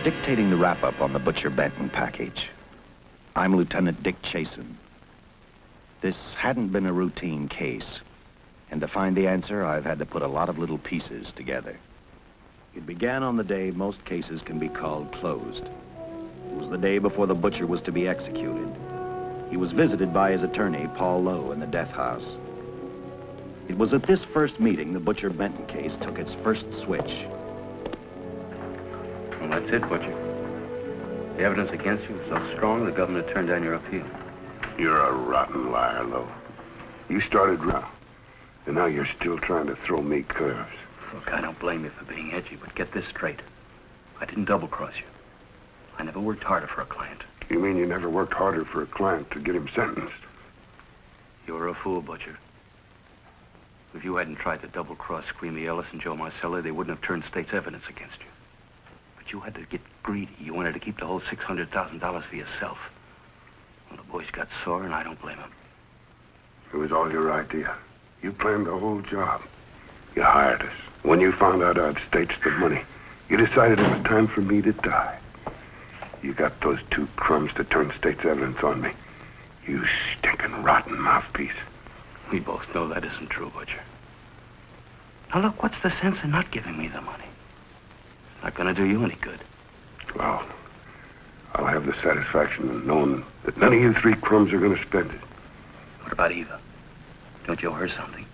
dictating the wrap-up on the Butcher Benton package. I'm Lieutenant Dick Chasen. This hadn't been a routine case, and to find the answer, I've had to put a lot of little pieces together. It began on the day most cases can be called closed. It was the day before the butcher was to be executed. He was visited by his attorney, Paul Lowe, in the death house. It was at this first meeting the Butcher Benton case took its first switch. Well, that's it, Butcher. The evidence against you was so strong, the governor turned down your appeal. You're a rotten liar, Lowe. You started round, and now you're still trying to throw me curves. Look, I don't blame you for being edgy, but get this straight. I didn't double-cross you. I never worked harder for a client. You mean you never worked harder for a client to get him sentenced? You were a fool, Butcher. If you hadn't tried to double-cross Squeamy Ellis and Joe Marcelli, they wouldn't have turned state's evidence against you. But you had to get greedy. You wanted to keep the whole $600,000 for yourself. Well, the boys got sore, and I don't blame them. It was all your idea. You planned the whole job. You hired us. When you found out I'd staged the money, you decided it was time for me to die. You got those two crumbs to turn state's evidence on me. You stinking rotten mouthpiece. We both know that isn't true, Butcher. Now, look, what's the sense in not giving me the money? It's not going to do you any good. Well, I'll have the satisfaction of knowing that none of you three crumbs are going to spend it. What about Eva? Don't you owe her something?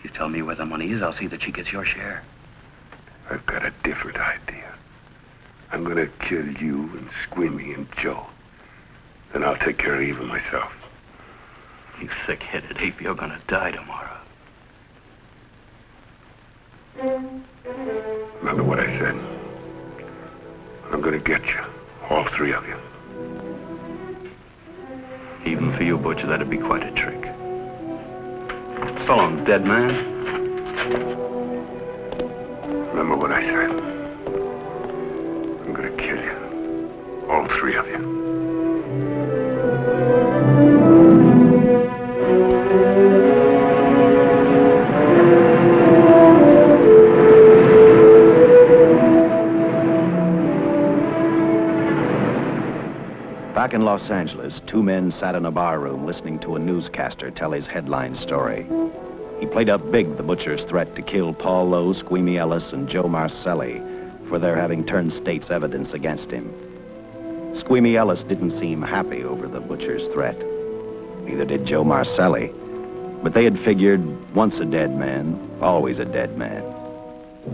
You tell me where the money is, I'll see that she gets your share. I've got a different idea. I'm going to kill you and Squeamy and Joe. Then I'll take care of Eva myself. You thick-headed ape, you're going to die tomorrow. Remember what I said. I'm going to get you. All three of you. Even for you, Butcher, that'd be quite a trick. So long, dead man. Remember what I said. I'm going to kill you. All three of you. Back in Los Angeles, two men sat in a bar room listening to a newscaster tell his headline story. He played up big the butcher's threat to kill Paul Lowe, Squeamy Ellis, and Joe Marcelli for their having turned state's evidence against him. Squeamy Ellis didn't seem happy over the butcher's threat. Neither did Joe Marcelli. But they had figured, once a dead man, always a dead man.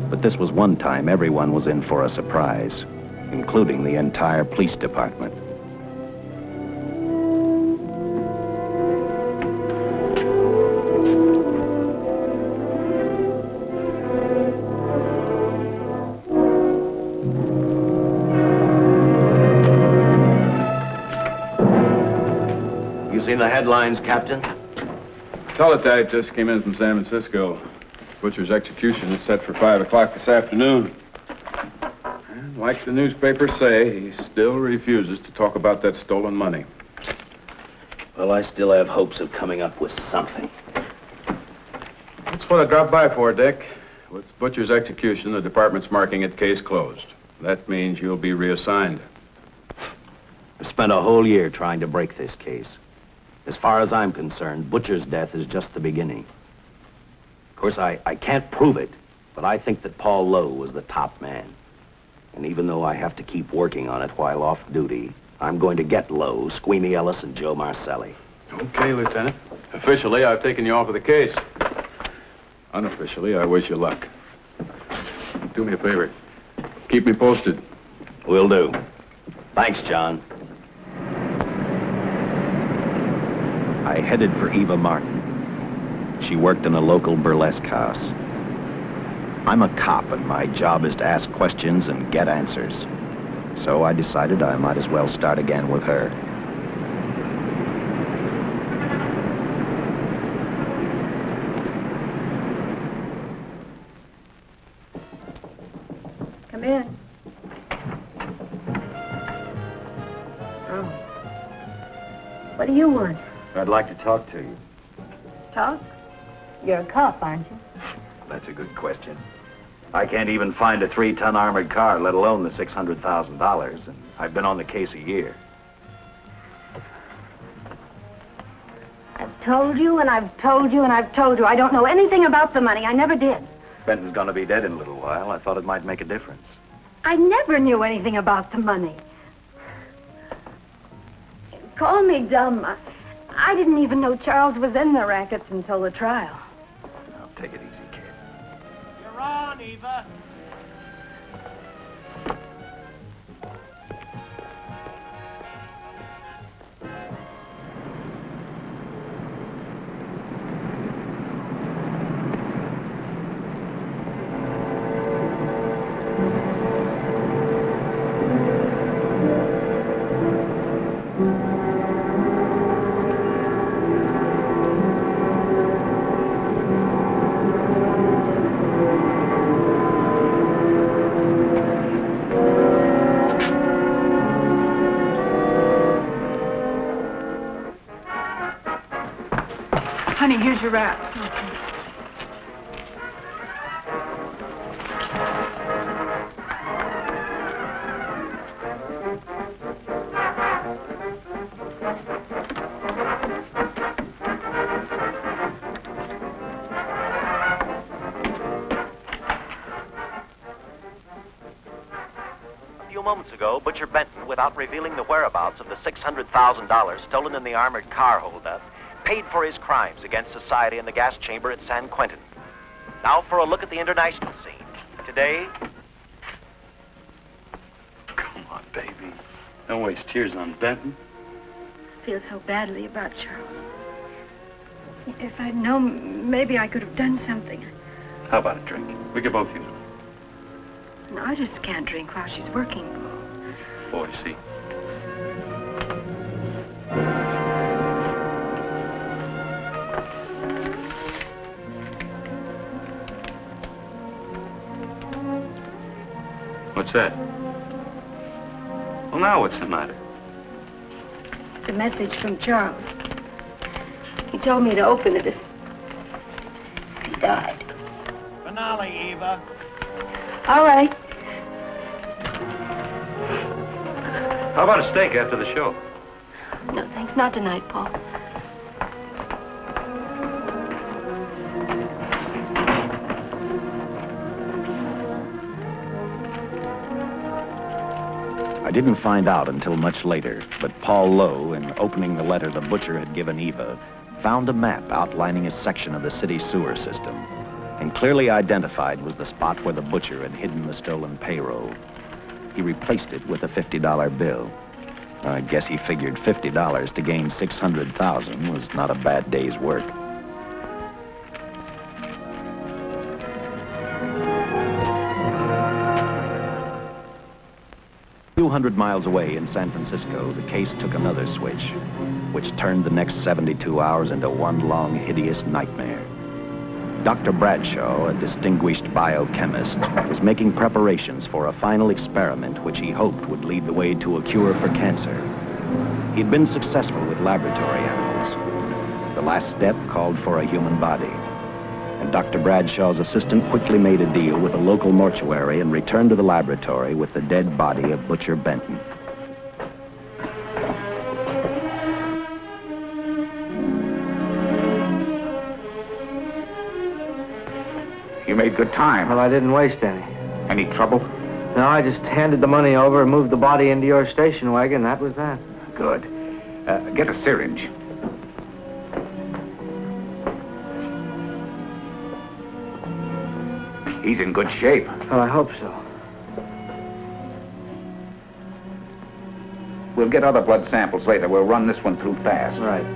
But this was one time everyone was in for a surprise, including the entire police department. Seen the headlines, Captain? Teletype just came in from San Francisco. Butcher's execution is set for 5 o'clock this afternoon. And like the newspapers say, he still refuses to talk about that stolen money. Well, I still have hopes of coming up with something. That's what I dropped by for, Dick. With Butcher's execution, the department's marking it case closed. That means you'll be reassigned. We spent a whole year trying to break this case. As far as I'm concerned, Butcher's death is just the beginning. Of course, I can't prove it, but I think that Paul Lowe was the top man. And even though I have to keep working on it while off duty, I'm going to get Lowe, Squeamy Ellis, and Joe Marcelli. Okay, Lieutenant. Officially, I've taken you off of the case. Unofficially, I wish you luck. Do me a favor. Keep me posted. Will do. Thanks, John. I headed for Eva Martin. She worked in a local burlesque house. I'm a cop, and my job is to ask questions and get answers. So I decided I might as well start again with her. Come in. Oh. What do you want? I'd like to talk to you. Talk? You're a cop, aren't you? That's a good question. I can't even find a 3-ton armored car, let alone the $600,000, and I've been on the case a year. I've told you, and I've told you, and I've told you. I don't know anything about the money. I never did. Benton's gonna be dead in a little while. I thought it might make a difference. I never knew anything about the money. Call me dumb. I didn't even know Charles was in the rackets until the trial. Now, take it easy, kid. You're on, Eva. Honey, here's your wrap. A few moments ago, Butcher Benton, without revealing the whereabouts of the $600,000 stolen in the armored car holdup, paid for his crimes against society in the gas chamber at San Quentin. Now for a look at the international scene. Today... Come on, baby. Don't waste tears on Benton. I feel so badly about Charles. If I'd known, maybe I could have done something. How about a drink? We could both use it. No, I just can't drink while she's working, Paul. Boy, see. What's that? Well, now what's the matter? The message from Charles. He told me to open it if he died. Finale, Eva. All right. How about a steak after the show? No, thanks. Not tonight, Paul. I didn't find out until much later, but Paul Lowe, in opening the letter the butcher had given Eva, found a map outlining a section of the city sewer system, and clearly identified was the spot where the butcher had hidden the stolen payroll. He replaced it with a $50 bill. I guess he figured $50 to gain $600,000 was not a bad day's work. A few hundred miles away in San Francisco, the case took another switch, which turned the next 72 hours into one long, hideous nightmare. Dr. Bradshaw, a distinguished biochemist, was making preparations for a final experiment which he hoped would lead the way to a cure for cancer. He'd been successful with laboratory animals. The last step called for a human body. And Dr. Bradshaw's assistant quickly made a deal with a local mortuary and returned to the laboratory with the dead body of Butcher Benton. You made good time. Well, I didn't waste any. Any trouble? No, I just handed the money over and moved the body into your station wagon. That was that. Good. Get a syringe. He's in good shape. Well, I hope so. We'll get other blood samples later. We'll run this one through fast. Right.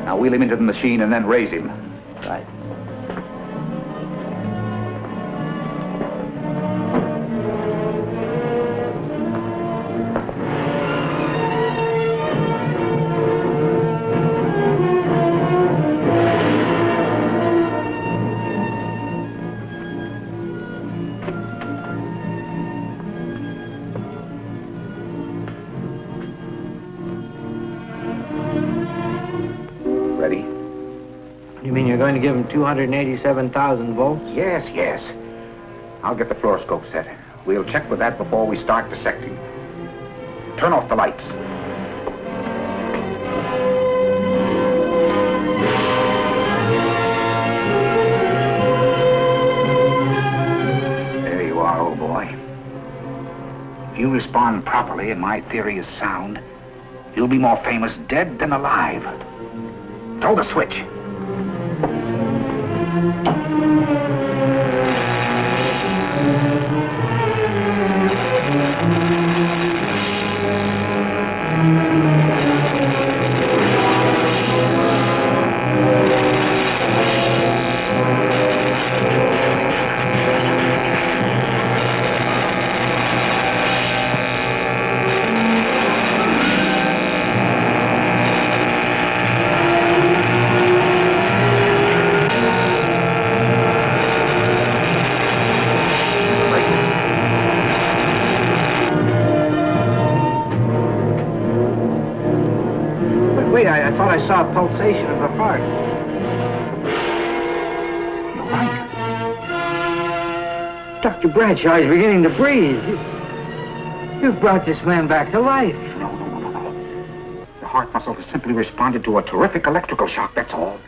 Now wheel him into the machine and then raise him. Right. You mean you're going to give him 287,000 volts? Yes, yes. I'll get the fluoroscope set. We'll check with that before we start dissecting. Turn off the lights. There you are, old boy. If you respond properly and my theory is sound, you'll be more famous dead than alive. Throw the switch. Wait, I thought I saw a pulsation of the heart. You're right. Dr. Bradshaw is beginning to breathe. You've brought this man back to life. No. The heart muscle has simply responded to a terrific electrical shock, that's all.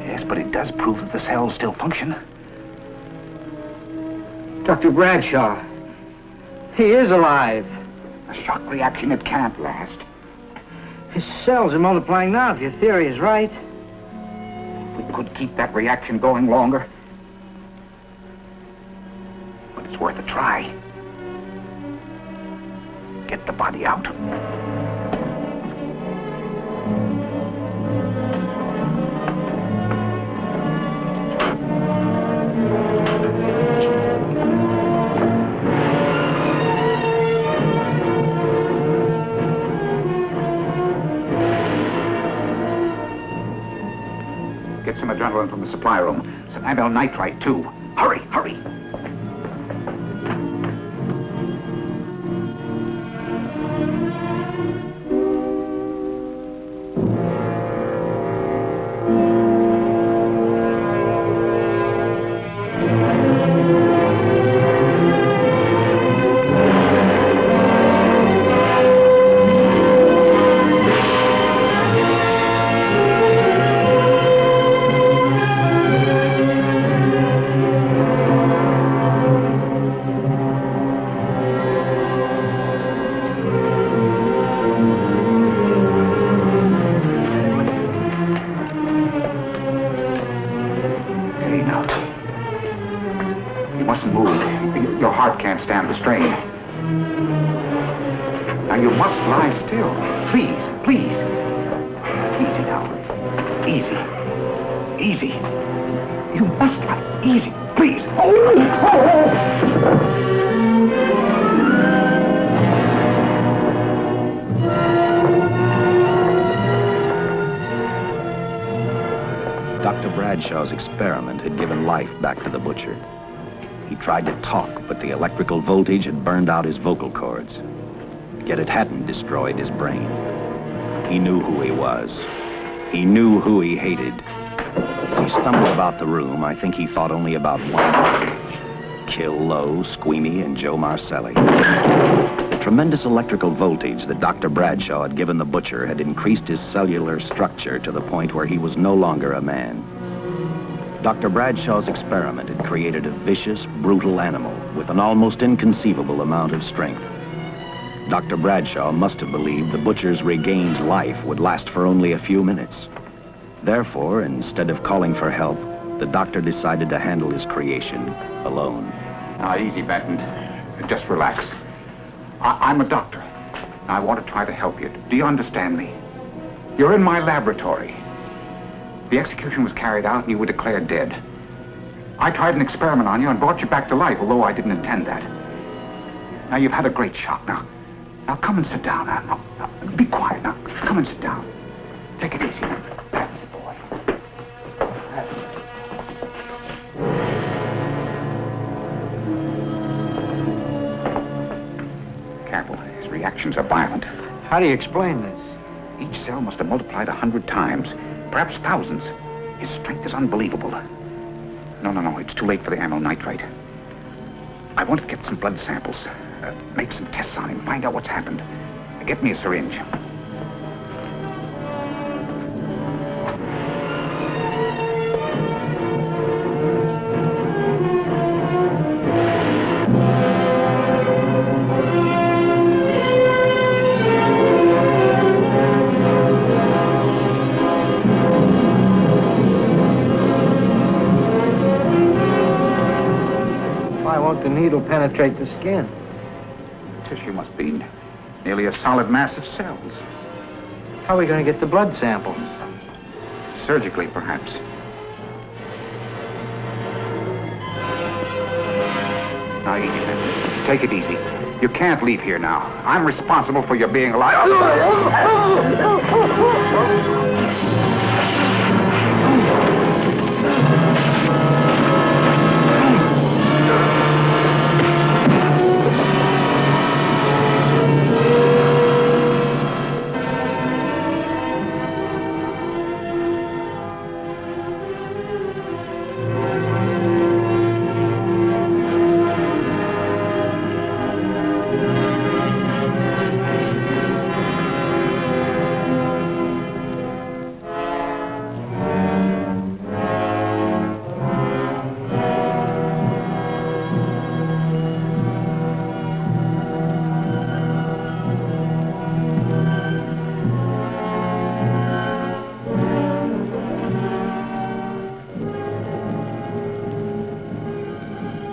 Yes, but it does prove that the cells still function. Dr. Bradshaw, he is alive. A shock reaction, it can't last. His cells are multiplying now, if your theory is right. We could keep that reaction going longer. But it's worth a try. Get the body out. Get some adrenaline from the supply room. Some amyl nitrite, too. Hurry. Your heart can't stand the strain. Now you must lie still. Please. Easy now. Easy. You must lie. Easy, please. Dr. Bradshaw's experiment had given life back to the butcher. He tried to talk, but the electrical voltage had burned out his vocal cords. Yet it hadn't destroyed his brain. He knew who he was. He knew who he hated. As he stumbled about the room, I think he thought only about one thing: kill Lowe, Squeamy, and Joe Marcelli. The tremendous electrical voltage that Dr. Bradshaw had given the butcher had increased his cellular structure to the point where he was no longer a man. Dr. Bradshaw's experiment had created a vicious, brutal animal with an almost inconceivable amount of strength. Dr. Bradshaw must have believed the butcher's regained life would last for only a few minutes. Therefore, instead of calling for help, the doctor decided to handle his creation alone. Now, easy, Benton. Just relax. I'm a doctor. I want to try to help you. Do you understand me? You're in my laboratory. The execution was carried out and you were declared dead. I tried an experiment on you and brought you back to life, although I didn't intend that. Now, you've had a great shock. Now come and sit down. Now, be quiet. Now, come and sit down. Take it easy. That's the boy. Careful. His reactions are violent. How do you explain this? Each cell must have multiplied 100 times. perhaps thousands. His strength is unbelievable. No, it's too late for the amyl nitrite. I want to get some blood samples, make some tests on him, find out what's happened. Get me a syringe. The needle penetrate the skin. Tissue must be nearly a solid mass of cells. How are we going to get the blood sample? Surgically, perhaps. Now, easy, then. Take it easy. You can't leave here now. I'm responsible for your being alive.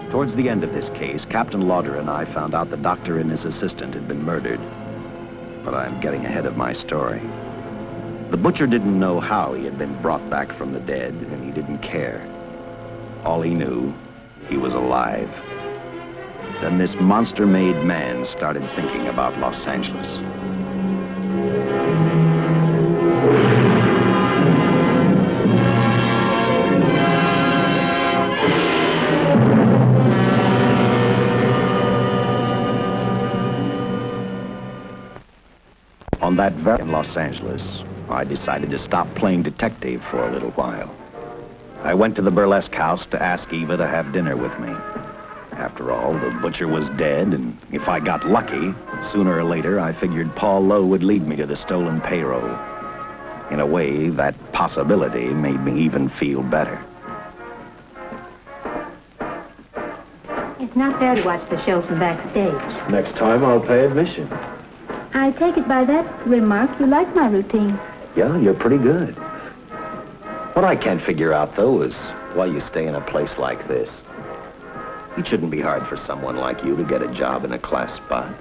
Towards the end of this case, Captain Lauder and I found out the doctor and his assistant had been murdered. But I'm getting ahead of my story. The butcher didn't know how he had been brought back from the dead, and he didn't care. All he knew, he was alive. Then this monster-made man started thinking about Los Angeles. On that very in Los Angeles, I decided to stop playing detective for a little while. I went to the burlesque house to ask Eva to have dinner with me. After all, the butcher was dead, and if I got lucky, sooner or later, I figured Paul Lowe would lead me to the stolen payroll. In a way, that possibility made me even feel better. It's not fair to watch the show from backstage. Next time, I'll pay admission. I take it by that remark you like my routine. Yeah, you're pretty good. What I can't figure out, though, is why you stay in a place like this. It shouldn't be hard for someone like you to get a job in a class spot.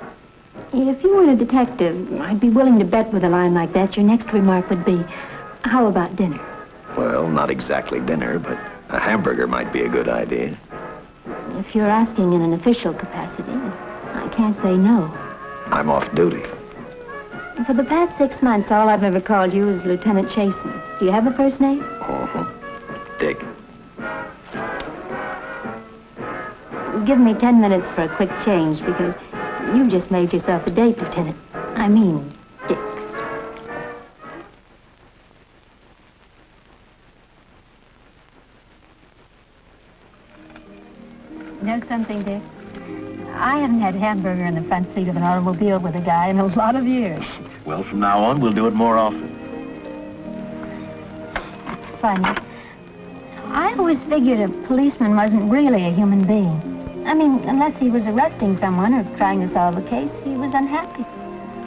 If you weren't a detective, I'd be willing to bet with a line like that your next remark would be, how about dinner? Well, not exactly dinner, but a hamburger might be a good idea. If you're asking in an official capacity, I can't say no. I'm off duty. For the past 6 months, all I've ever called you is Lieutenant Chasen. Do you have a first name? Dick. Give me 10 minutes for a quick change, because you just made yourself a date, Lieutenant. I mean, Dick. Know something, Dick? I haven't had hamburger in the front seat of an automobile with a guy in a lot of years. Well, from now on, we'll do it more often. Funny. I always figured a policeman wasn't really a human being. I mean, unless he was arresting someone or trying to solve a case, he was unhappy.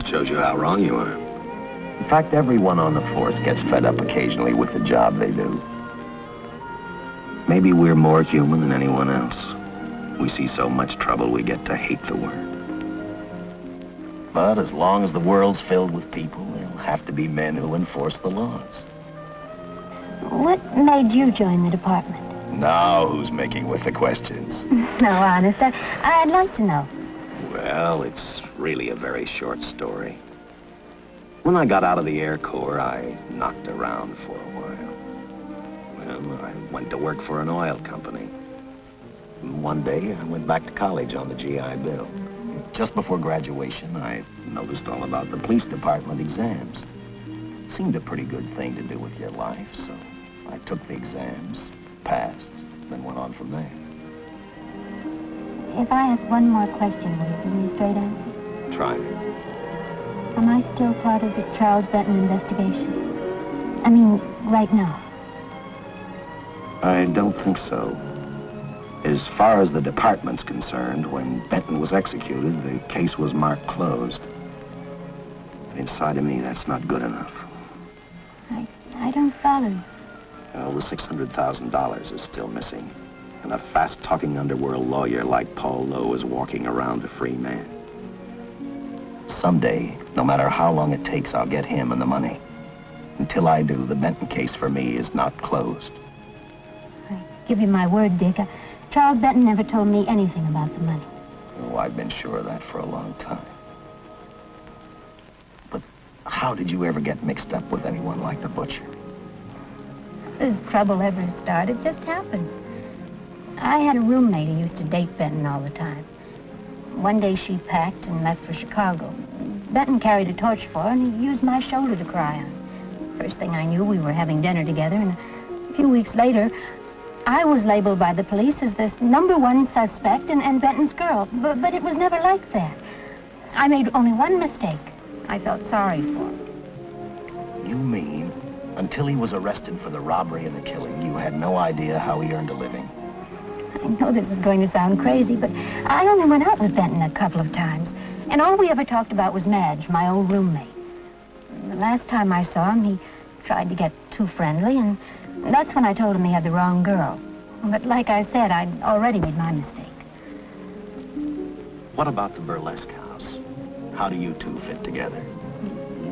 Shows you how wrong you are. In fact, everyone on the force gets fed up occasionally with the job they do. Maybe we're more human than anyone else. We see so much trouble, we get to hate the word. But as long as the world's filled with people, there'll have to be men who enforce the laws. What made you join the department? Now who's making with the questions? No, honest, I'd like to know. Well, it's really a very short story. When I got out of the Air Corps, I knocked around for a while. Well, I went to work for an oil company. One day, I went back to college on the GI Bill. Just before graduation, I noticed all about the police department exams. seemed a pretty good thing to do with your life, so I took the exams, passed, then went on from there. If I ask one more question, will you give me a straight answer? Try me. Am I still part of the Charles Benton investigation? I mean, right now. I don't think so. As far as the department's concerned, when Benton was executed, the case was marked closed. But inside of me, that's not good enough. I don't follow. Well, the $600,000 is still missing. And a fast-talking underworld lawyer like Paul Lowe is walking around a free man. Someday, no matter how long it takes, I'll get him and the money. Until I do, the Benton case for me is not closed. I give you my word, Dick. Charles Benton never told me anything about the money. Oh, I've been sure of that for a long time. But how did you ever get mixed up with anyone like the butcher? This trouble ever started, it just happened. I had a roommate who used to date Benton all the time. One day she packed and left for Chicago. Benton carried a torch for her, and he used my shoulder to cry on. First thing I knew, we were having dinner together, and a few weeks later, I was labeled by the police as this #1 suspect and Benton's girl. But it was never like that. I made only one mistake. I felt sorry for him. You mean, until he was arrested for the robbery and the killing, you had no idea how he earned a living? I know this is going to sound crazy, but I only went out with Benton a couple of times. And all we ever talked about was Madge, my old roommate. The last time I saw him, he tried to get too friendly, and that's when I told him he had the wrong girl. But like I said, I'd already made my mistake. What about the burlesque house? How do you two fit together?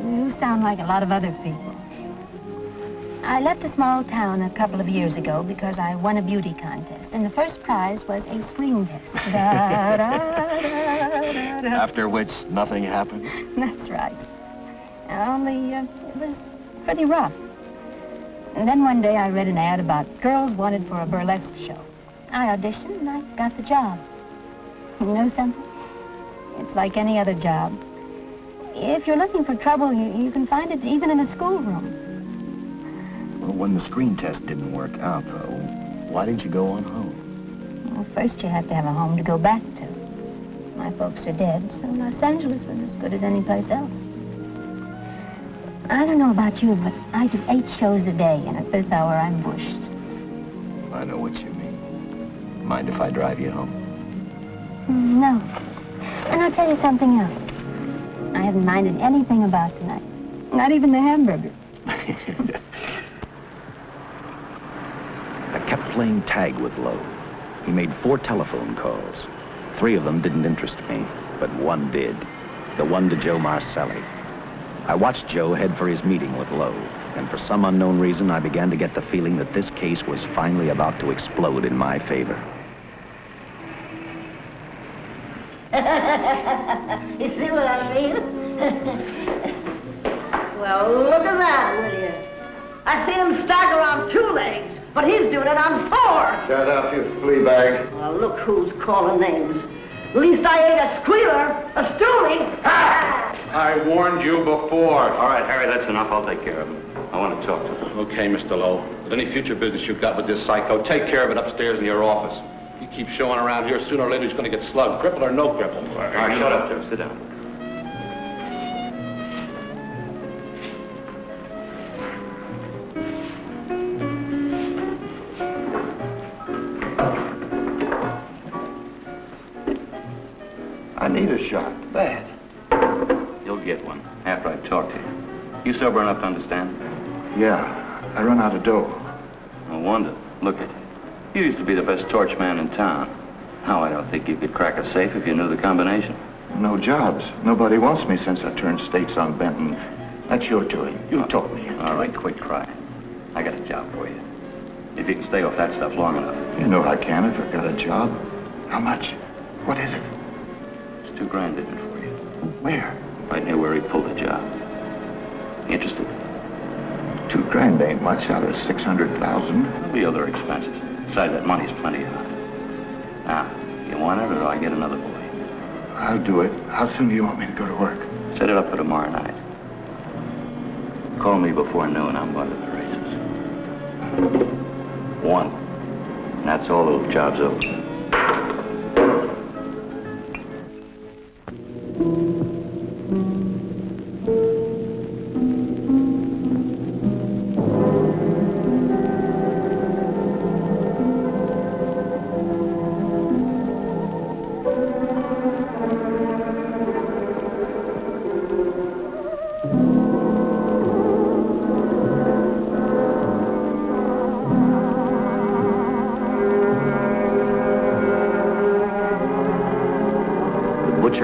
You sound like a lot of other people. I left a small town a couple of years ago because I won a beauty contest, and the first prize was a screen test. After which, nothing happened? That's right. Only, it was pretty rough. And then one day I read an ad about girls wanted for a burlesque show. I auditioned and I got the job. You know something? It's like any other job. If you're looking for trouble, you can find it even in a schoolroom. Well, when the screen test didn't work out, though, why didn't you go on home? Well, first you have to have a home to go back to. My folks are dead, so Los Angeles was as good as any place else. I don't know about you, but I do 8 shows a day, and at this hour I'm bushed. I know what you mean. Mind if I drive you home? No. And I'll tell you something else. I haven't minded anything about tonight. Not even the hamburger. I kept playing tag with Lowe. He made 4 telephone calls. 3 of them didn't interest me, but one did. The one to Joe Marcelli. I watched Joe head for his meeting with Lowe, and for some unknown reason, I began to get the feeling that this case was finally about to explode in my favor. You see what I mean? Well, look at that, will you? I see him stagger on 2 legs, but he's doing it on 4. Shut up, you flea bag. Well, look who's calling names. At least I ain't a squealer, a stoolie. I warned you before. All right, Harry, that's enough. I'll take care of him. I want to talk to him. Okay, Mr. Lowe. With any future business you've got with this psycho, take care of it upstairs in your office. You keep showing around here, sooner or later he's going to get slugged, cripple or no cripple. All right, shut up, Joe. Sit down. I need a shot. Bad. You'll get one after I talk to you. You sober enough to understand? Yeah, I run out of dough. No wonder. Look at you. You used to be the best torch man in town. Now I don't think you could crack a safe if you knew the combination. No jobs. Nobody wants me since I turned states on Benton. That's your doing. You told me. All right, quit crying. I got a job for you. If you can stay off that stuff long enough. You know I can if I've got a job. How much? What is it? It's $2,000 in it for you. Where? Right near where he pulled the job. Interested? $2,000 ain't much out of 600,000. There'll be other expenses. Besides, that money's plenty of it. Now, you want it or do I get another boy? I'll do it. How soon do you want me to go to work? Set it up for tomorrow night. Call me before noon. I'm going to the races. 1. And that's all. The job's over.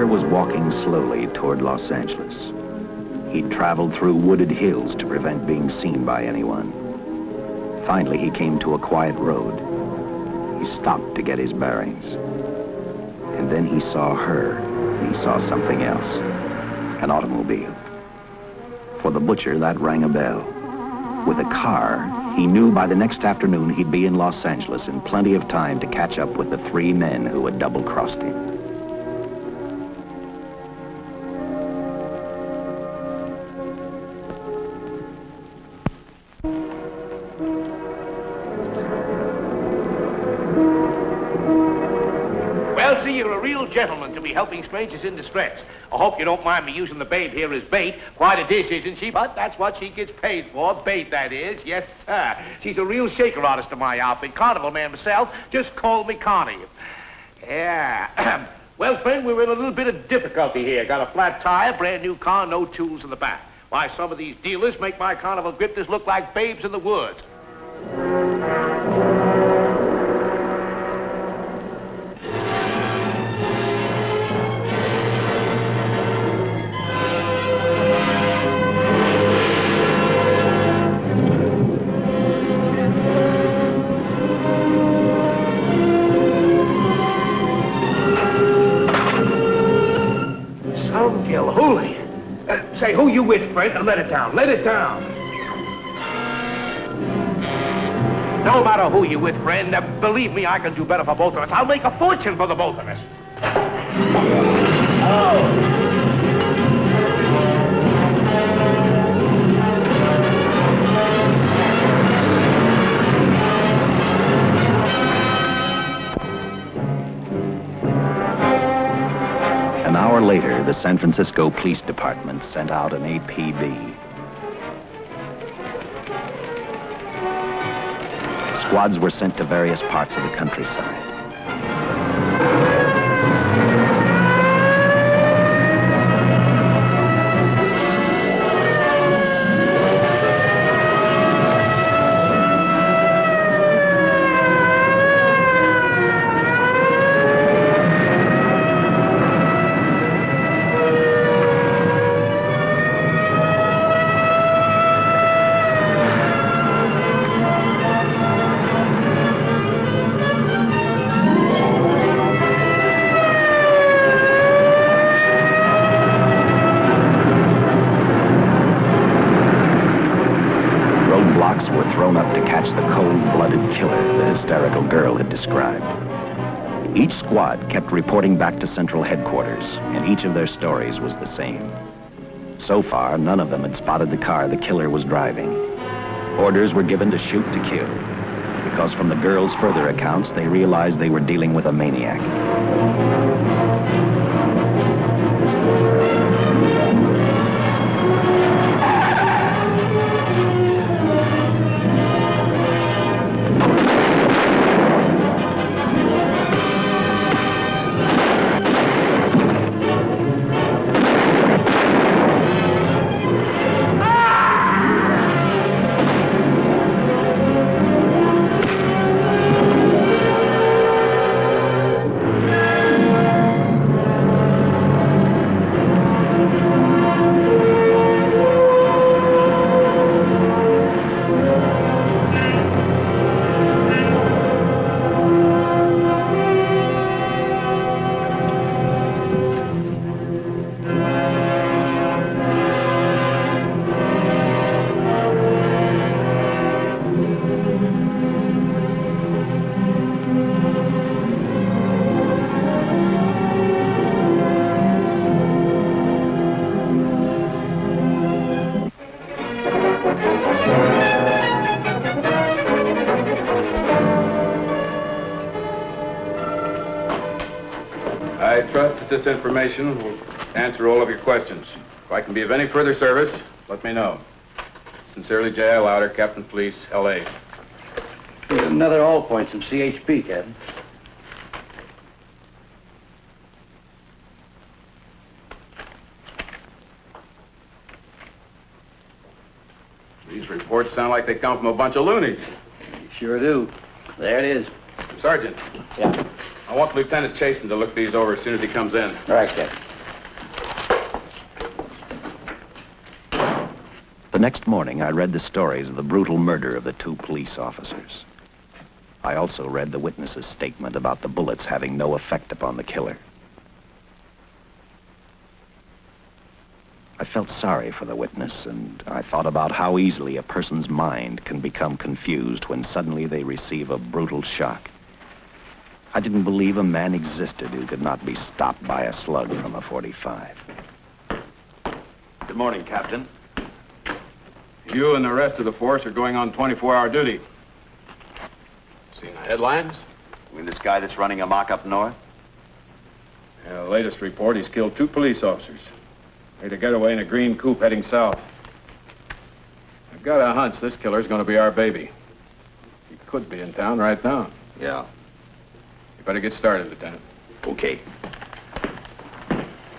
Was walking slowly toward Los Angeles. He'd traveled through wooded hills to prevent being seen by anyone. Finally, he came to a quiet road. He stopped to get his bearings. And then he saw her. He saw something else. An automobile. For the butcher, that rang a bell. With a car, he knew by the next afternoon he'd be in Los Angeles in plenty of time to catch up with the 3 men who had double-crossed him. Gentleman to be helping strangers in distress. I hope you don't mind me using the babe here as bait. Quite a dish, isn't she? But that's what she gets paid for. Bait, that is. Yes, sir. She's a real shaker artist of my outfit. Carnival man myself. Just call me Connie. Yeah. Well, friend, we're in a little bit of difficulty here. Got a flat tire, brand new car, no tools in the back. Why, some of these dealers make my carnival grifters look like babes in the woods. Say, who you with, friend? Let it down. Let it down. No matter who you with, friend, believe me, I can do better for both of us. I'll make a fortune for the both of us. Oh! An hour later, the San Francisco Police Department sent out an APB. Squads were sent to various parts of the countryside. Each squad kept reporting back to Central Headquarters, and each of their stories was the same. So far, none of them had spotted the car the killer was driving. Orders were given to shoot to kill, because from the girls' further accounts, they realized they were dealing with a maniac. trust that this information will answer all of your questions. If I can be of any further service, let me know. Sincerely, J.I. Louder, Captain Police, L.A. Another all points from CHP, Captain. These reports sound like they come from a bunch of loonies. Sure do. There it is. Sergeant. Yeah. I want Lieutenant Chasen to look these over as soon as he comes in. All right, Captain. The next morning, I read the stories of the brutal murder of the 2 police officers. I also read the witness's statement about the bullets having no effect upon the killer. I felt sorry for the witness, and I thought about how easily a person's mind can become confused when suddenly they receive a brutal shock. I didn't believe a man existed who could not be stopped by a slug from a .45. Good morning, Captain. You and the rest of the force are going on 24-hour duty. Seen the headlines? You mean this guy that's running amok up north? Yeah, the latest report, he's killed 2 police officers. Made a getaway in a green coupe heading south. I've got a hunch this killer's gonna be our baby. He could be in town right now. Yeah. You better get started, Lieutenant. Okay.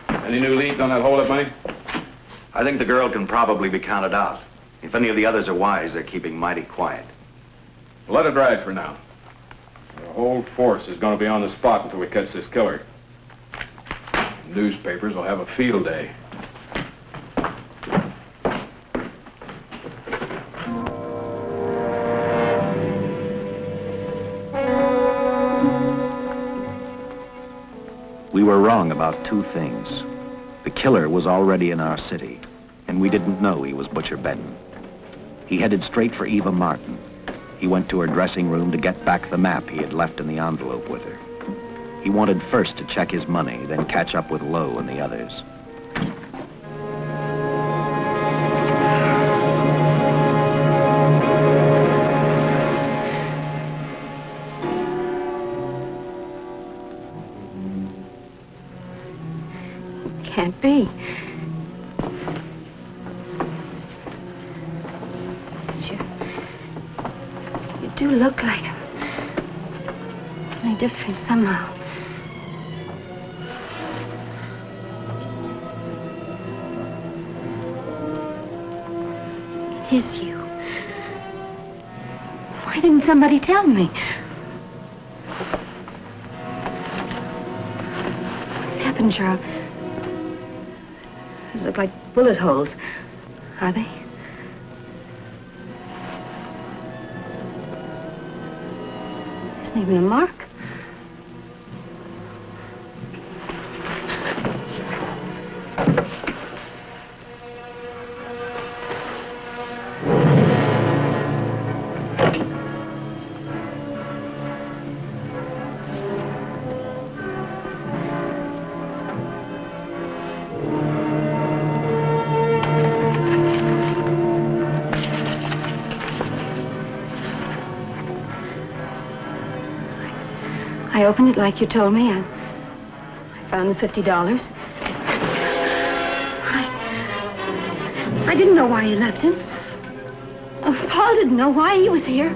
Any new leads on that holdup money? I think the girl can probably be counted out. If any of the others are wise, they're keeping mighty quiet. Let it ride for now. The whole force is gonna be on the spot until we catch this killer. Newspapers will have a field day. We were wrong about 2 things. The killer was already in our city, and we didn't know he was Butcher Benton. He headed straight for Eva Martin. He went to her dressing room to get back the map he had left in the envelope with her. He wanted first to check his money, then catch up with Lowe and the others. Can't be. You do look like him. Only different somehow. It is you. Why didn't somebody tell me? What's happened, Charles? Those look like bullet holes. Are they? There isn't even a mark. I opened it like you told me. I found the $50. I didn't know why you left him. Oh, Paul didn't know why he was here.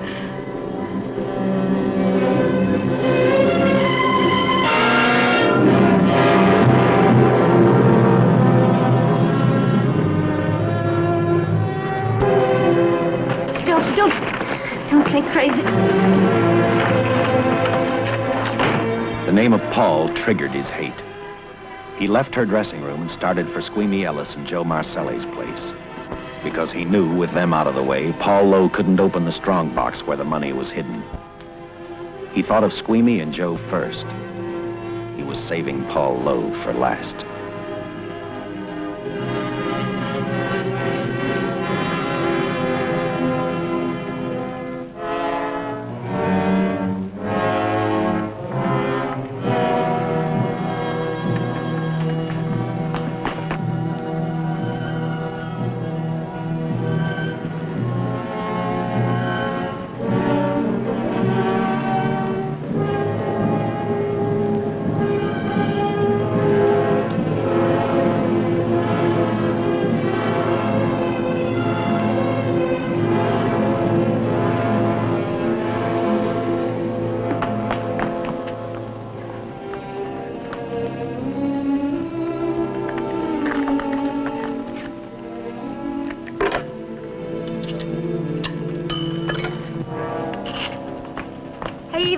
Don't think crazy. The name of Paul triggered his hate. He left her dressing room and started for Squeamy Ellis and Joe Marcelli's place. Because he knew, with them out of the way, Paul Lowe couldn't open the strong box where the money was hidden. He thought of Squeamy and Joe first. He was saving Paul Lowe for last.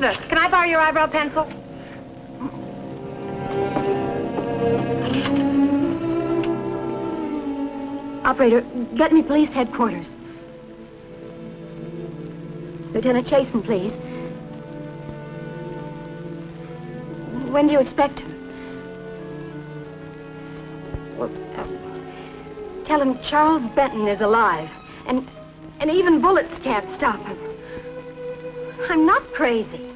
Eva, can I borrow your eyebrow pencil? Operator, get me police headquarters. Lieutenant Chasen, please. When do you expect him? Well, tell him Charles Benton is alive, and even bullets can't stop him. I'm not crazy.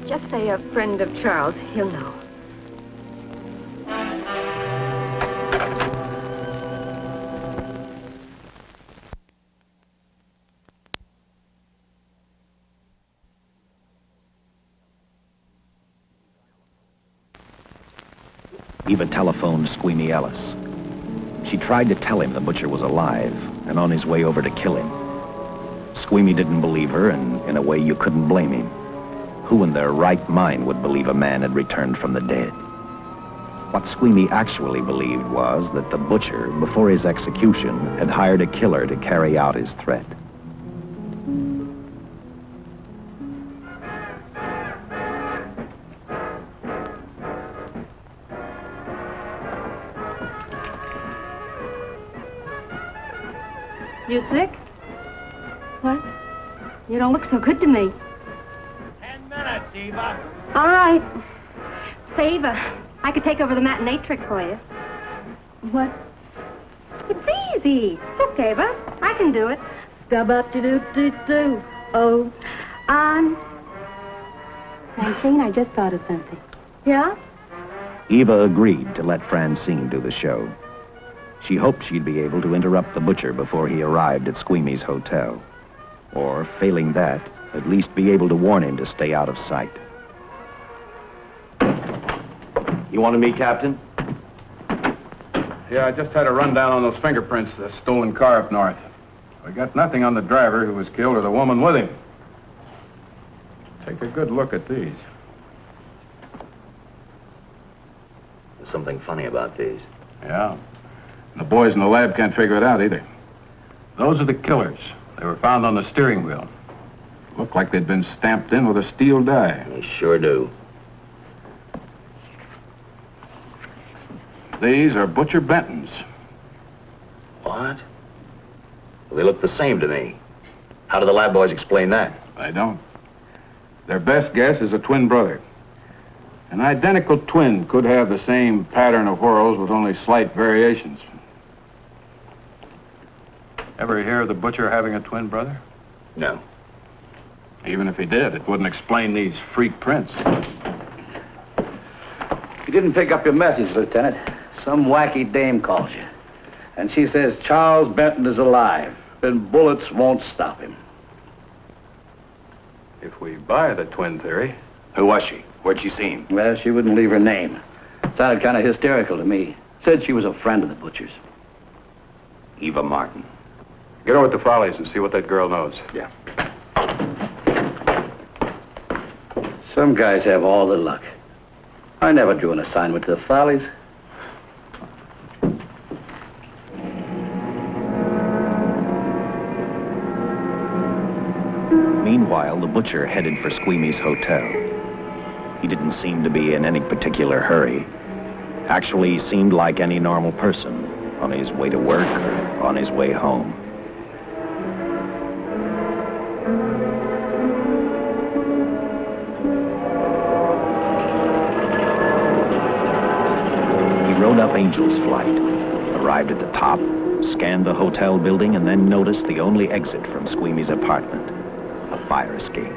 Just say a friend of Charles. He'll know. Eva telephoned Squeamy Ellis. She tried to tell him the butcher was alive and on his way over to kill him. Squeamy didn't believe her, and in a way you couldn't blame him. Who in their right mind would believe a man had returned from the dead? What Squeamy actually believed was that the butcher, before his execution, had hired a killer to carry out his threat. You sick? What? You don't look so good to me. 10 minutes, Eva. All right. Say, Eva, I could take over the matinee trick for you. What? It's easy. Look, Eva, I can do it. Scub-up-de-doo-doo-doo. Oh, on. Francine, I just thought of something. Yeah? Eva agreed to let Francine do the show. She hoped she'd be able to interrupt the butcher before he arrived at Squeamy's hotel. Or, failing that, at least be able to warn him to stay out of sight. You wanted me, Captain? Yeah, I just had a rundown on those fingerprints of the stolen car up north. We got nothing on the driver who was killed or the woman with him. Take a good look at these. There's something funny about these. Yeah. The boys in the lab can't figure it out either. Those are the killers. They were found on the steering wheel. Looked like they'd been stamped in with a steel die. They sure do. These are Butcher Benton's. What? Well, they look the same to me. How do the lab boys explain that? They don't. Their best guess is a twin brother. An identical twin could have the same pattern of whorls with only slight variations. Ever hear of the butcher having a twin brother? No. Even if he did, it wouldn't explain these freak prints. You didn't pick up your message, Lieutenant. Some wacky dame calls you. And she says Charles Benton is alive, and bullets won't stop him. If we buy the twin theory... Who was she? Where'd she see him? Well, she wouldn't leave her name. Sounded kind of hysterical to me. Said she was a friend of the butcher's. Eva Martin. Get over to the Follies and see what that girl knows. Yeah. Some guys have all the luck. I never drew an assignment to the Follies. Meanwhile, the butcher headed for Squeamy's hotel. He didn't seem to be in any particular hurry. Actually, he seemed like any normal person, on his way to work or on his way home. He rode up Angel's Flight, arrived at the top, scanned the hotel building, and then noticed the only exit from Squeamy's apartment, a fire escape.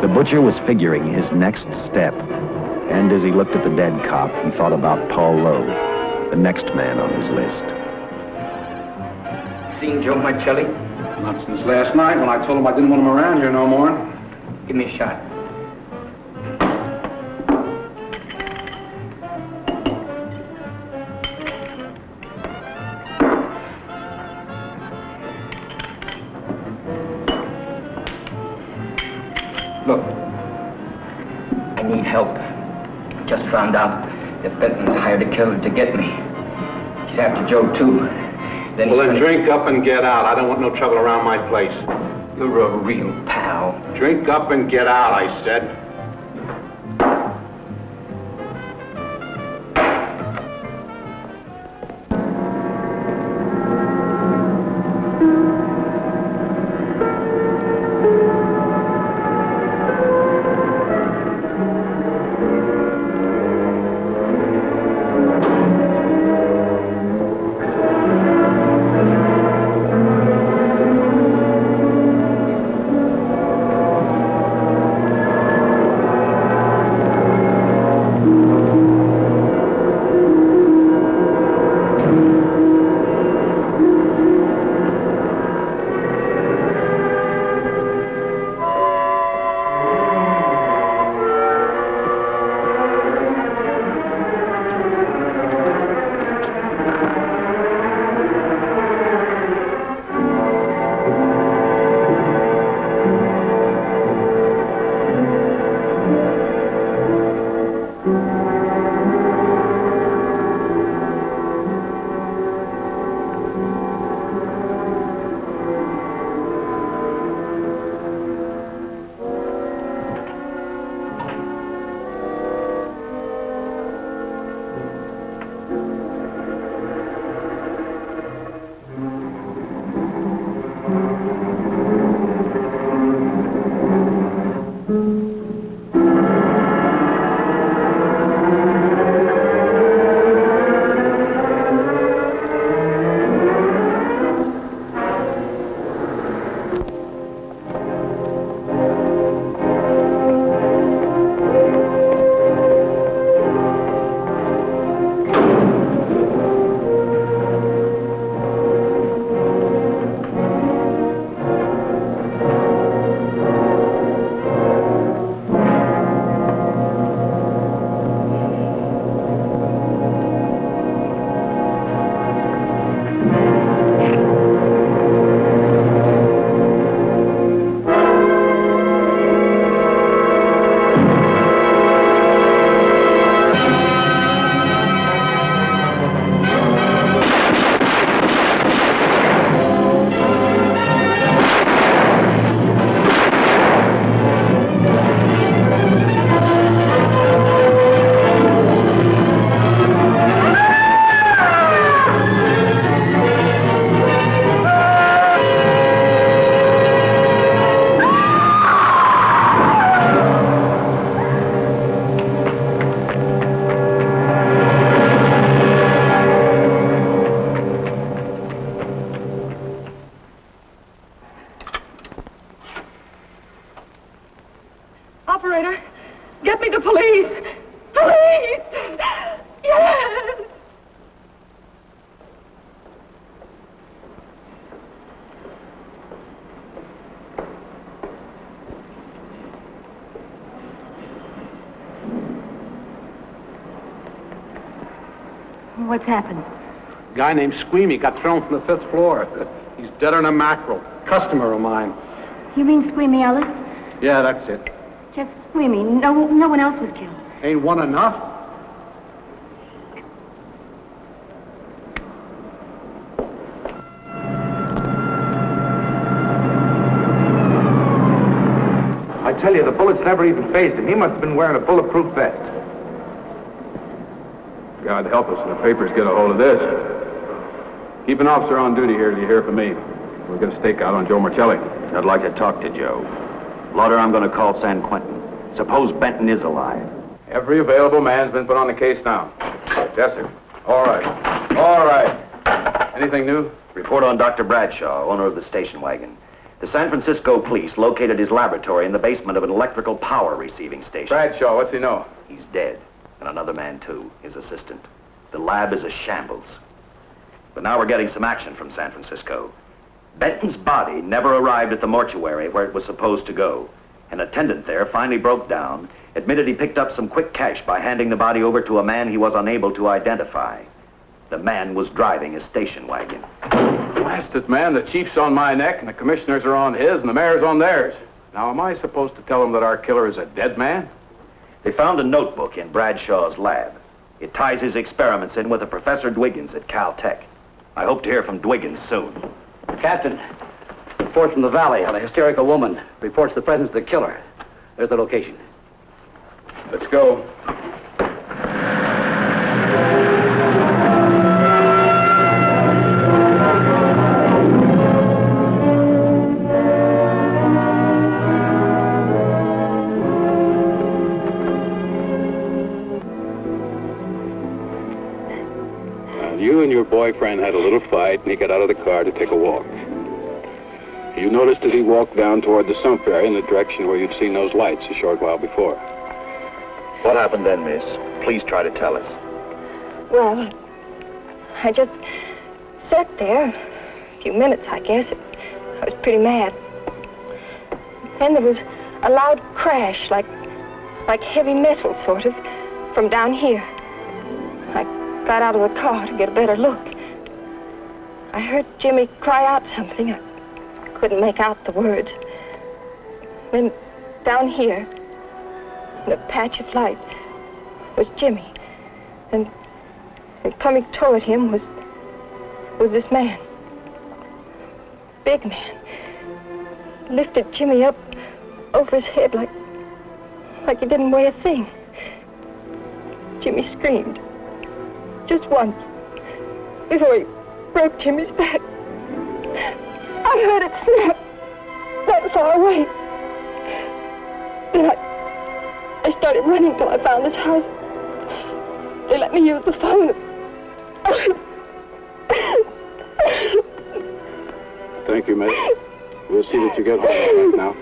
The butcher was figuring his next step. And as he looked at the dead cop, he thought about Paul Lowe, the next man on his list. Seen Joe Marcelli? Not since last night when I told him I didn't want him around here no more. Give me a shot. Look, I need help. Just found out that Benton's hired a killer to get me. He's after Joe, too. Then drink up and get out. I don't want no trouble around my place. You're a real pal. Drink up and get out, I said. Operator, get me the police! Police! Yes! What's happened? A guy named Squeamy got thrown from the 5th floor. He's deader than a mackerel. Customer of mine. You mean Squeamy Ellis? Yeah, that's it. Just Squeamy. No one else was killed. Ain't one enough? I tell you, the bullets never even phased him. He must have been wearing a bulletproof vest. God help us when the papers get a hold of this. Keep an officer on duty here till you hear from me. We'll get a stakeout on Joe Marcelli. I'd like to talk to Joe. Lauder, I'm going to call San Quentin. Suppose Benton is alive. Every available man's been put on the case now. Yes, sir. All right. Anything new? Report on Dr. Bradshaw, owner of the station wagon. The San Francisco police located his laboratory in the basement of an electrical power receiving station. Bradshaw, what's he know? He's dead. And another man, too, his assistant. The lab is a shambles. But now we're getting some action from San Francisco. Benton's body never arrived at the mortuary where it was supposed to go. An attendant there finally broke down, admitted he picked up some quick cash by handing the body over to a man he was unable to identify. The man was driving a station wagon. Blast it, man. The chief's on my neck, and the commissioners are on his, and the mayor's on theirs. Now, am I supposed to tell them that our killer is a dead man? They found a notebook in Bradshaw's lab. It ties his experiments in with a Professor Dwiggins at Caltech. I hope to hear from Dwiggins soon. Captain, report from the valley on a hysterical woman. Reports the presence of the killer. There's the location. Let's go. You and your boyfriend had a little fight, and he got out of the car to take a walk. You noticed that he walked down toward the sump area in the direction where you'd seen those lights a short while before. What happened then, miss? Please try to tell us. Well, I just sat there a few minutes, I guess. I was pretty mad. Then there was a loud crash, like heavy metal, sort of, from down here. I got out of the car to get a better look. I heard Jimmy cry out something. I couldn't make out the words. Then down here, in a patch of light, was Jimmy. And coming toward him was this man. Big man. Lifted Jimmy up over his head like he didn't weigh a thing. Jimmy screamed. Just once, before he broke Jimmy's back. I heard it snap that far away. Then I started running till I found this house. They let me use the phone. Thank you, miss. We'll see that you get home right now.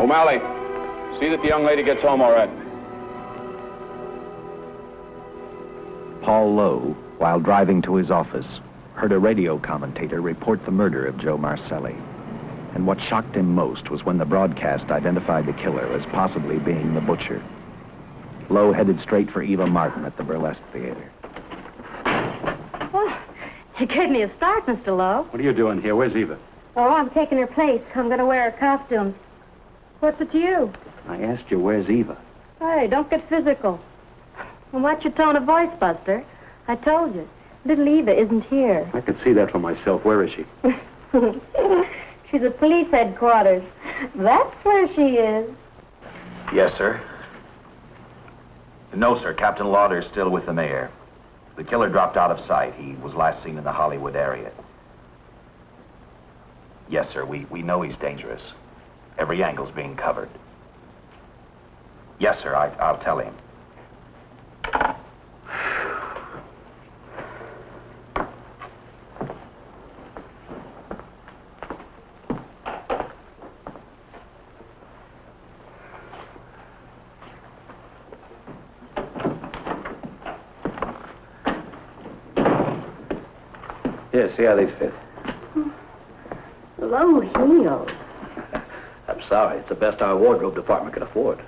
O'Malley, see that the young lady gets home all right. Paul Lowe, while driving to his office, heard a radio commentator report the murder of Joe Marcelli. And what shocked him most was when the broadcast identified the killer as possibly being the butcher. Lowe headed straight for Eva Martin at the Burlesque Theater. Oh, you gave me a start, Mr. Lowe. What are you doing here? Where's Eva? Oh, I'm taking her place. I'm going to wear her costumes. What's it to you? I asked you, where's Eva? Hey, don't get physical. Well, watch your tone of voice, Buster. I told you. Little Eva isn't here. I could see that for myself. Where is she? She's at police headquarters. That's where she is. Yes, sir. No, sir. Captain Lauder's still with the mayor. The killer dropped out of sight. He was last seen in the Hollywood area. Yes, sir. We know he's dangerous. Every angle's being covered. Yes, sir. I'll tell him. Here, see how these fit. Low heels. I'm sorry. It's the best our wardrobe department can afford.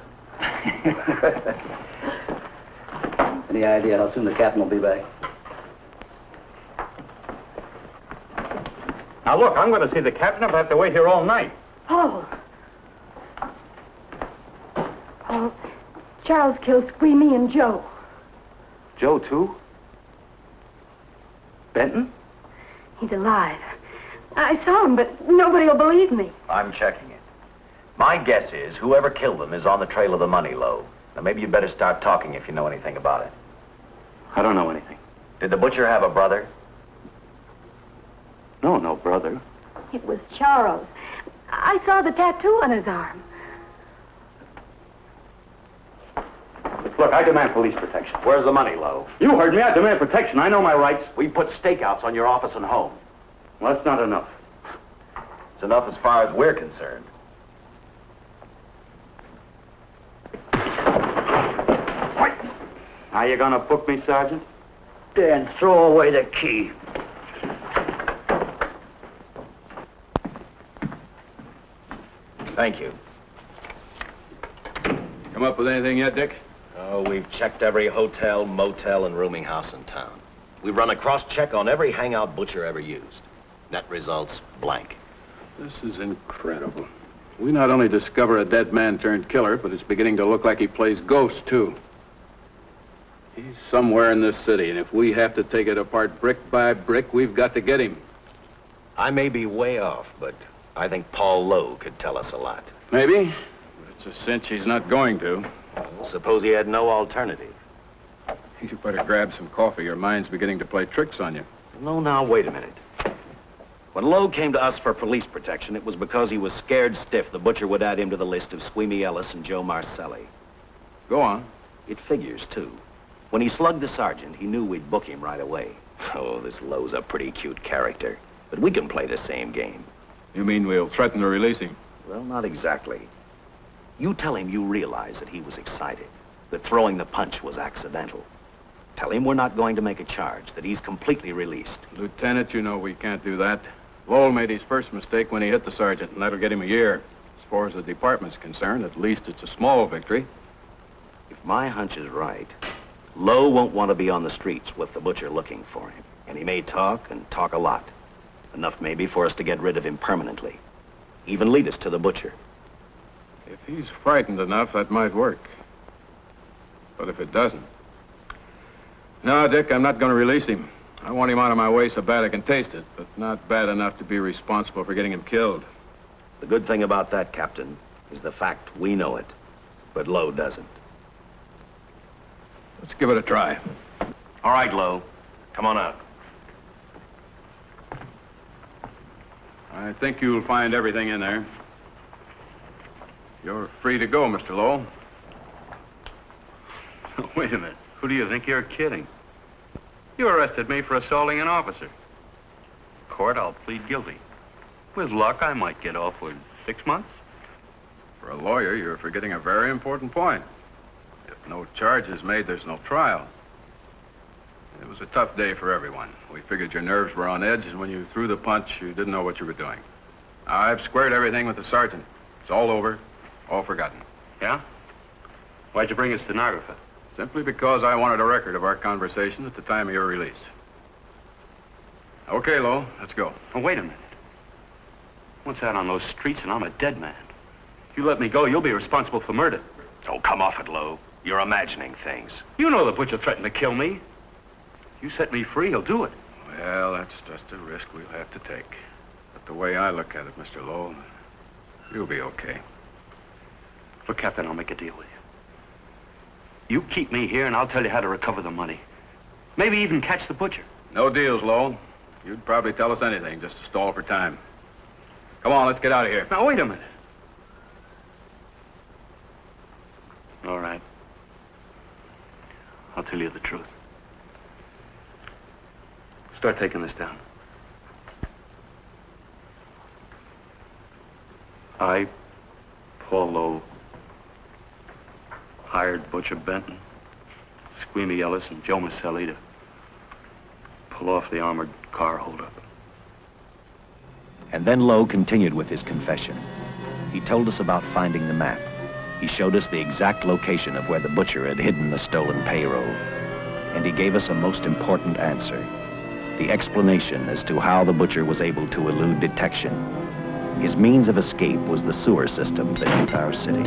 Any idea how soon the captain will be back? Now, look, I'm going to see the captain. I'll have to wait here all night. Oh. Oh, Charles killed Squeamy and Joe. Joe, too? Benton? He's alive. I saw him, but nobody will believe me. I'm checking it. My guess is whoever killed them is on the trail of the money, Lowe. Now, maybe you better start talking if you know anything about it. I don't know anything. Did the butcher have a brother? No brother. It was Charles. I saw the tattoo on his arm. Look, I demand police protection. Where's the money, Lowe? You heard me. I demand protection. I know my rights. We put stakeouts on your office and home. Well, that's not enough. It's enough as far as we're concerned. Now you gonna book me, Sergeant? Then throw away the key. Thank you. Come up with anything yet, Dick? Oh, we've checked every hotel, motel, and rooming house in town. We've run a cross-check on every hangout Butcher ever used. Net results, blank. This is incredible. We not only discover a dead man turned killer, but it's beginning to look like he plays ghost, too. He's somewhere in this city, and if we have to take it apart brick by brick, we've got to get him. I may be way off, but I think Paul Lowe could tell us a lot. Maybe, but it's a cinch he's not going to. Well, suppose he had no alternative. You better grab some coffee. Your mind's beginning to play tricks on you. No, now, wait a minute. When Lowe came to us for police protection, it was because he was scared stiff the Butcher would add him to the list of Squeamy Ellis and Joe Marcelli. Go on. It figures, too. When he slugged the sergeant, he knew we'd book him right away. Oh, this Lowe's a pretty cute character. But we can play the same game. You mean we'll threaten to release him? Well, not exactly. You tell him you realize that he was excited, that throwing the punch was accidental. Tell him we're not going to make a charge, that he's completely released. Lieutenant, you know we can't do that. Lowell made his first mistake when he hit the sergeant, and that'll get him a year. As far as the department's concerned, at least it's a small victory. If my hunch is right, Lowe won't want to be on the streets with the Butcher looking for him. And he may talk, and talk a lot. Enough maybe for us to get rid of him permanently. Even lead us to the Butcher. If he's frightened enough, that might work. But if it doesn't... No, Dick, I'm not going to release him. I want him out of my way so bad I can taste it, but not bad enough to be responsible for getting him killed. The good thing about that, Captain, is the fact we know it, but Lowe doesn't. Let's give it a try. All right, Lowe. Come on out. I think you'll find everything in there. You're free to go, Mr. Lowell. Wait a minute. Who do you think you're kidding? You arrested me for assaulting an officer. Court, I'll plead guilty. With luck, I might get off with 6 months. For a lawyer, you're forgetting a very important point. If no charge is made, there's no trial. It was a tough day for everyone. We figured your nerves were on edge, and when you threw the punch, you didn't know what you were doing. I've squared everything with the sergeant. It's all over, all forgotten. Yeah? Why'd you bring a stenographer? Simply because I wanted a record of our conversation at the time of your release. Okay, Lowe, let's go. Oh, wait a minute. Once out on those streets and I'm a dead man. If you let me go, you'll be responsible for murder. Oh, come off it, Lowe. You're imagining things. You know the Butcher threatened to kill me. If you set me free, he'll do it. Well, that's just a risk we'll have to take. But the way I look at it, Mr. Lowell, you'll be okay. Look, Captain, I'll make a deal with you. You keep me here, and I'll tell you how to recover the money. Maybe even catch the Butcher. No deals, Lowell. You'd probably tell us anything just to stall for time. Come on, let's get out of here. Now, wait a minute. All right. I'll tell you the truth. Start taking this down. I, Paul Lowe, hired Butcher Benton, Squeamy Ellis, and Joe Marcelli to pull off the armored car holdup. And then Lowe continued with his confession. He told us about finding the map. He showed us the exact location of where the Butcher had hidden the stolen payroll. And he gave us a most important answer. The explanation as to how the Butcher was able to elude detection. His means of escape was the sewer system beneath our city.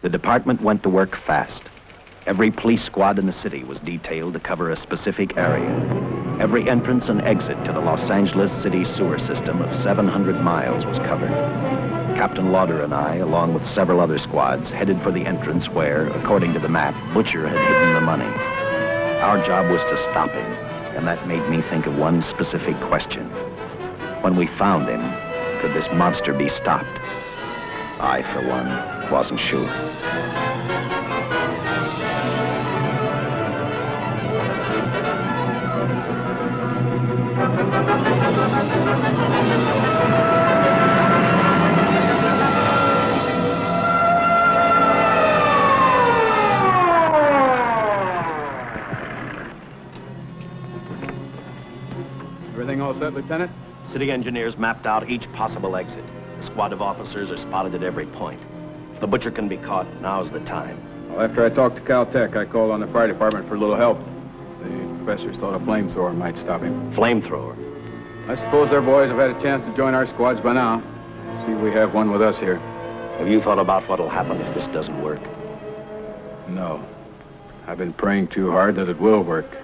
The department went to work fast. Every police squad in the city was detailed to cover a specific area. Every entrance and exit to the Los Angeles city sewer system of 700 miles was covered. Captain Lauder and I, along with several other squads, headed for the entrance where, according to the map, Butcher had hidden the money. Our job was to stop him, and that made me think of one specific question. When we found him, could this monster be stopped? I, for one, wasn't sure. Everything all set, Lieutenant? City engineers mapped out each possible exit. A squad of officers are spotted at every point. If the butcher can be caught, now's the time. Well, after I talked to Caltech, I called on the fire department for a little help. The professors thought a flamethrower might stop him. Flamethrower? I suppose our boys have had a chance to join our squads by now. See, we have one with us here. Have you thought about what'll happen if this doesn't work? No. I've been praying too hard that it will work.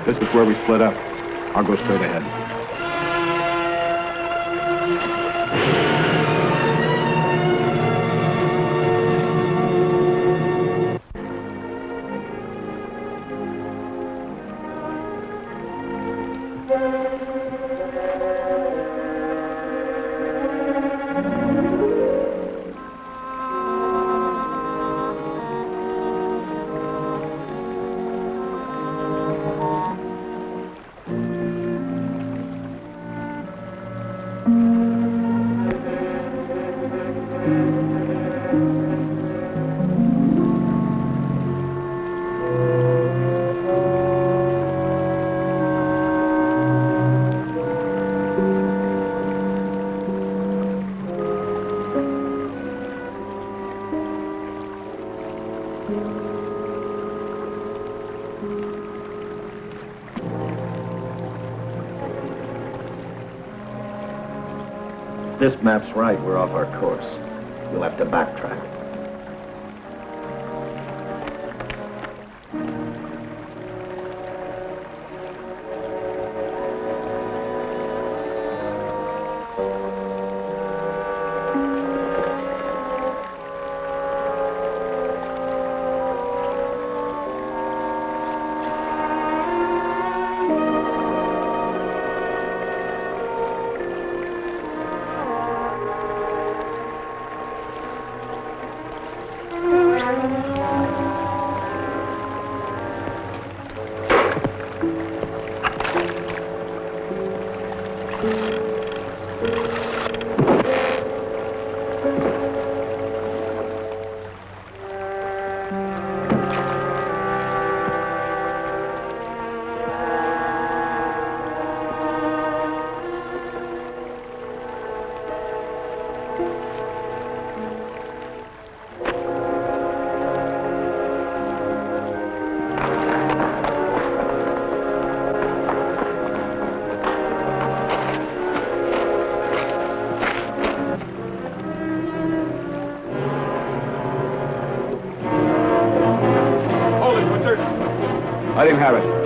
This is where we split up. I'll go straight ahead. This map's right, we're off our course. We'll have to backtrack. Let him have it.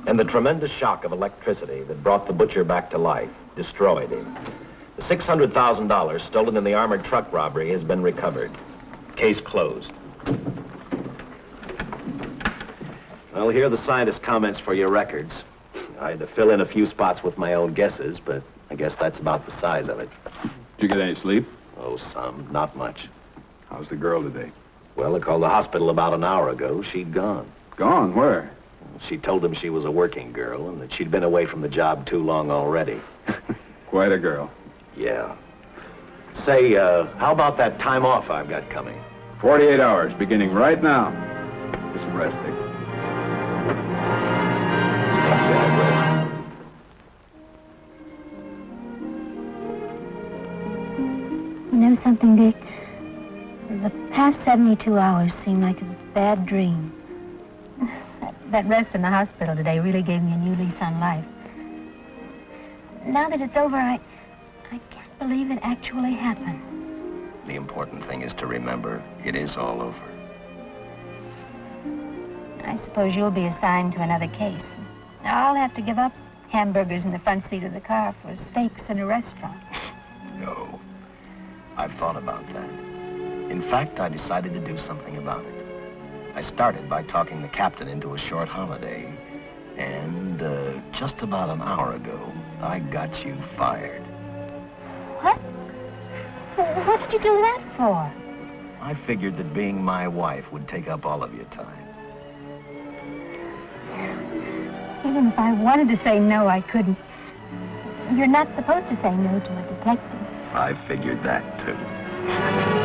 And the tremendous shock of electricity that brought the butcher back to life destroyed him. The $600,000 stolen in the armored truck robbery has been recovered. Case closed. Well, here are the scientist's comments for your records. I had to fill in a few spots with my own guesses, but I guess that's about the size of it. Did you get any sleep? Oh, some. Not much. How's the girl today? Well, I called the hospital about an hour ago. She'd gone. Gone? Where? She told them she was a working girl and that she'd been away from the job too long already. Quite a girl. Yeah. Say, how about that time off I've got coming? 48 hours, beginning right now. Just resting. know something, Dick? The past 72 hours seem like a bad dream. That rest in the hospital today really gave me a new lease on life. Now that it's over, I can't believe it actually happened. The important thing is to remember it is all over. I suppose you'll be assigned to another case. I'll have to give up hamburgers in the front seat of the car for steaks in a restaurant. No. I've thought about that. In fact, I decided to do something about it. I started by talking the captain into a short holiday. And just about an hour ago, I got you fired. What? What did you do that for? I figured that being my wife would take up all of your time. Even if I wanted to say no, I couldn't. You're not supposed to say no to a detective. I figured that, too.